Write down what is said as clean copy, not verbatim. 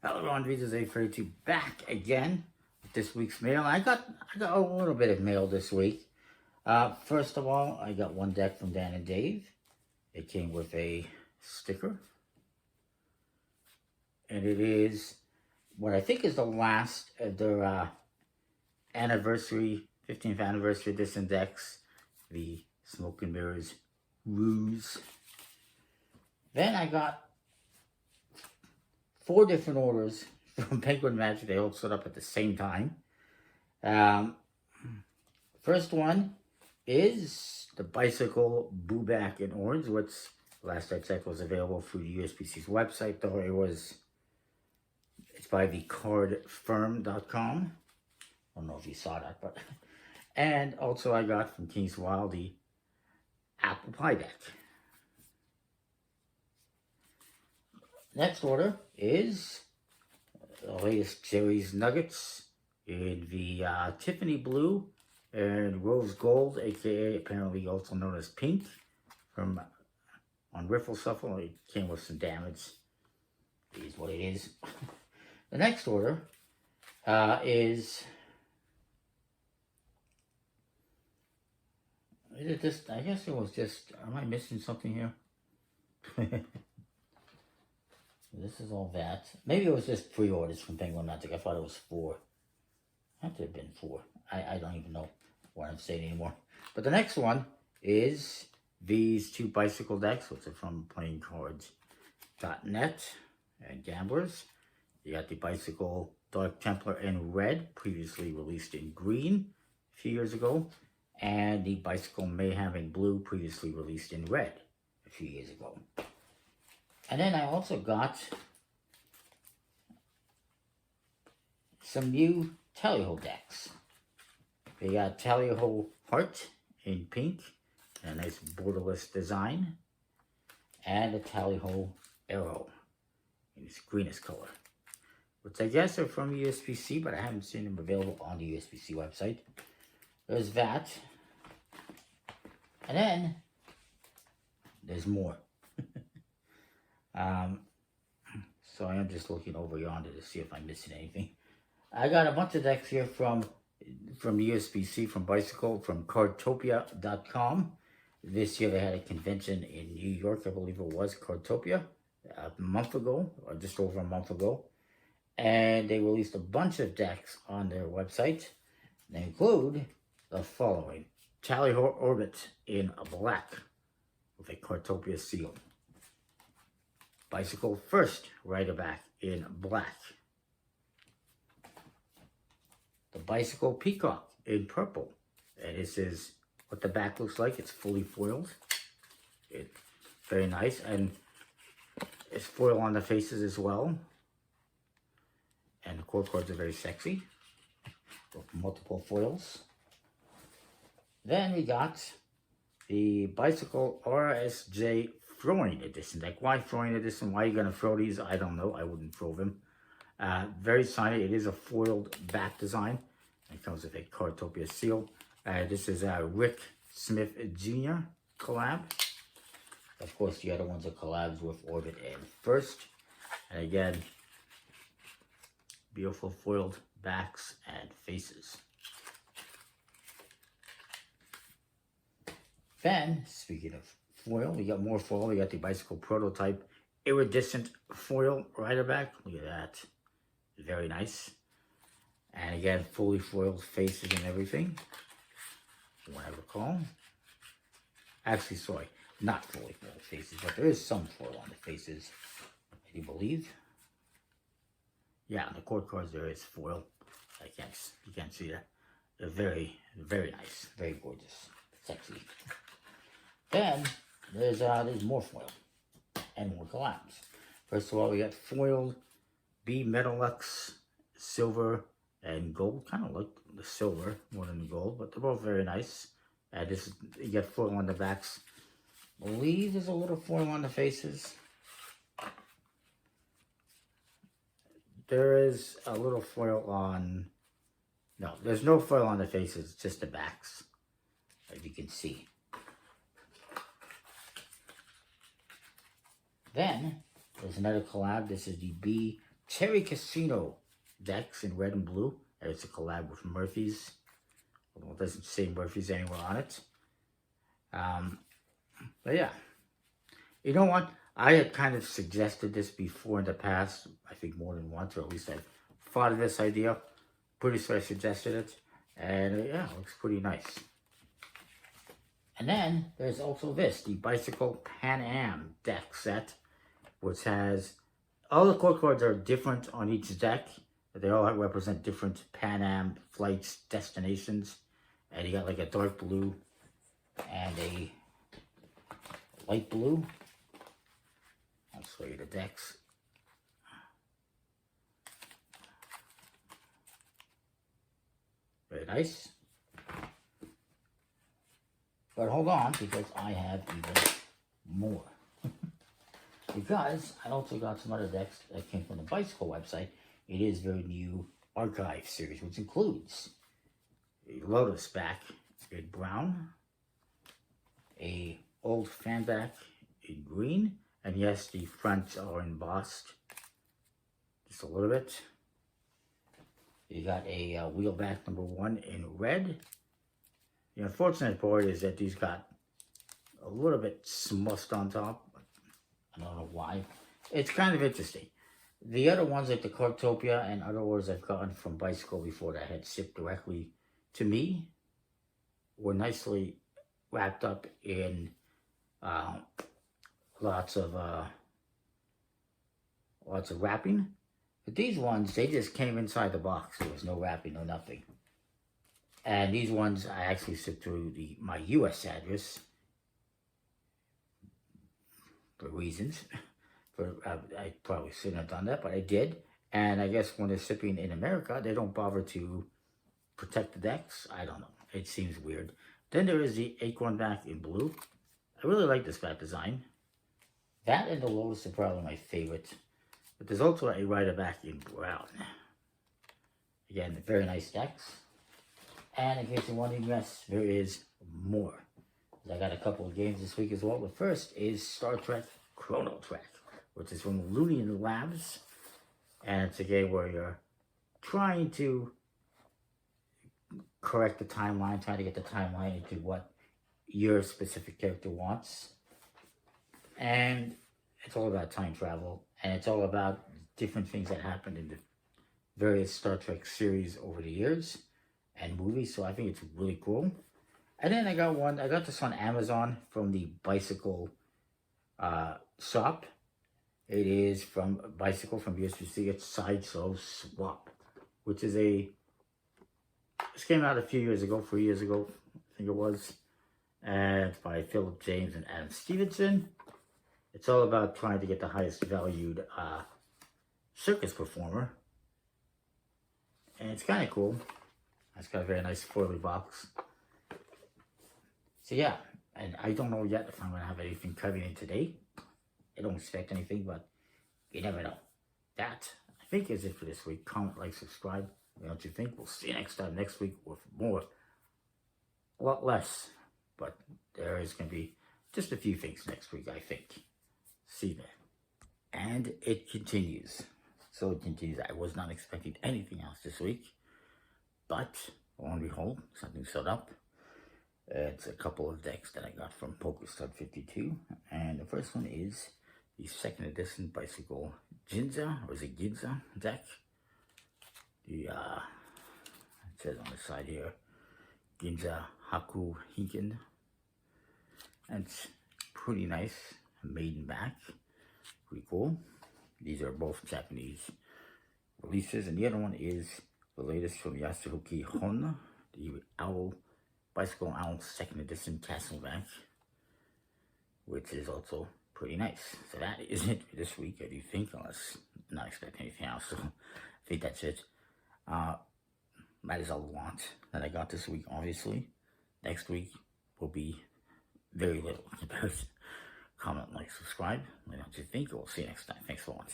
Hello everyone, Visas A32 back again with this week's mail. I got a little bit of mail this week. First of all, I got one deck from Dan and Dave. It came with a sticker. And it is what I think is the last of their anniversary, 15th anniversary edition decks, the Smoke and Mirrors Ruse. Then I got 4 different orders from Penguin Magic. They all set up at the same time. First one is the Bicycle Booback in orange, which last I checked was available through the USPCC's website, though it's by the cardfirm.com. I don't know if you saw that, but and also I got from King's Wild the Apple Pie deck. Next order is the latest Jerry's Nuggets in the Tiffany Blue and Rose Gold, aka apparently also known as Pink, from on Riffle Shuffle. It came with some damage. It is what it is. The next order is it just? I guess it was just. Am I missing something here? This is all that. Maybe it was just pre-orders from Penguin Magic. I thought it was 4. Had to have been 4. I don't even know what I'm saying anymore. But the next one is these 2 bicycle decks, which are from playingcards.net and Gamblers. You got the Bicycle Dark Templar in red, previously released in green a few years ago. And the Bicycle Mayhem in blue, previously released in red a few years ago. And then I also got some new Tally-Ho decks. They got Tally-Ho Heart in pink, a nice borderless design, and a Tally-Ho Arrow in its greenest color, which I guess are from USPC, but I haven't seen them available on the USPC website. There's that. And then there's more. So I am just looking over yonder to see if I'm missing anything. I got a bunch of decks here from USPC, from Bicycle, from Cardtopia.com. This year they had a convention in New York, I believe it was Cardtopia, a month ago, or just over a month ago. And they released a bunch of decks on their website. They include the following: Tally-Ho Orbit in black with a Cardtopia seal. Bicycle First Rider Back in black. The Bicycle Peacock in purple. And this is what the back looks like. It's fully foiled. It's very nice. And it's foil on the faces as well. And the core cards are very sexy, with multiple foils. Then we got the Bicycle RSJ Throwing Edition. Like, why Throwing Edition? Why are you going to throw these? I don't know. I wouldn't throw them. Very shiny. It is a foiled back design. It comes with a Cardtopia seal. This is a Rick Smith Jr. collab. Of course, the other ones are collabs with Orbit and First. And again, beautiful foiled backs and faces. Then, speaking of foil, we got more foil. We got the Bicycle Prototype Iridescent Foil Rider Back. Look at that. Very nice. And again, fully foiled faces and everything, from what I recall. Actually, sorry, not fully foiled faces, but there is some foil on the faces, I do believe. Yeah, on the core cards there is foil. You can't see that. They're very, very nice, very gorgeous, sexy. Then there's more foil and more collabs. First of all, we got foiled B Metalux Silver and Gold. Kind of like the silver more than the gold, but they're both very nice. You get foil on the backs. I believe there's a little foil on the faces. There is a little foil on. No, there's no foil on the faces. It's just the backs, as you can see. Then there's another collab. This is the B Terry Casino decks in red and blue. And it's a collab with Murphy's. Although it doesn't say Murphy's anywhere on it. But yeah. You know what? I had kind of suggested this before in the past. I think more than once, or at least I've thought of this idea. Pretty sure I suggested it. And yeah, it looks pretty nice. And then there's also this, the Bicycle Pan Am deck set, which has, all the core cards are different on each deck. They all represent different Pan Am flights, destinations. And you got like a dark blue and a light blue. I'll show you the decks. Very nice. But hold on, because I have even more. Because I also got some other decks that came from the Bicycle website. It is their new Archive series, which includes a Lotus back in brown, a old fan back in green, and yes, the fronts are embossed just a little bit. You got a wheelback number 1 in red. The unfortunate part is that these got a little bit smushed on top. I don't know why. It's kind of interesting. The other ones, like the Cartopia and other ones I've gotten from Bicycle before that had shipped directly to me, were nicely wrapped up in lots of wrapping. But these ones, they just came inside the box. There was no wrapping, no nothing. And these ones I actually shipped through my US address for reasons. I probably shouldn't have done that, but I did. And I guess when they're shipping in America, they don't bother to protect the decks. I don't know. It seems weird. Then there is the Acorn back in blue. I really like this back design. That and the Lotus are probably my favorite. But there's also a Rider back in brown. Again, very nice decks. And in case you're wondering, yes, there is more. I got a couple of games this week as well. The first is Star Trek Chrono Track, which is from Looney Labs. And it's a game where you're trying to correct the timeline, trying to get the timeline into what your specific character wants. And it's all about time travel. And it's all about different things that happened in the various Star Trek series over the years and movies. So I think it's really cool. And then I got this on Amazon from the Bicycle shop. It is from Bicycle from USPCC. It's Sideshow Swap, which is this came out a few years ago, 3 years ago, I think it was. And it's by Philip James and Adam Stevenson. It's all about trying to get the highest valued circus performer. And it's kind of cool. It's got a very nice foily box. So yeah, and I don't know yet if I'm going to have anything coming in today. I don't expect anything, but you never know. That, I think, is it for this week. Comment, like, subscribe. What don't you think? We'll see you next time, next week, with more. A lot less, but there is going to be just a few things next week, I think. See you there. And it continues. So it continues. I was not expecting anything else this week. But, lo and behold, something showed up. It's a couple of decks that I got from PokerStud 52. And the first one is the second edition Bicycle Ginza, or is it Ginza deck. It says on the side here, Ginza Haku Hinken. And it's pretty nice. Maiden back. Pretty cool. These are both Japanese releases. And the other one is the latest from Yasuhiko Hon, the Bicycle Owl second edition Castleback, which is also pretty nice. So that is it for this week, I do think, unless I'm not expecting anything else. So I think that's it. That is a lot that I got this week, obviously. Next week will be very little. Comment, like, subscribe. What don't you think? We'll see you next time. Thanks for watching.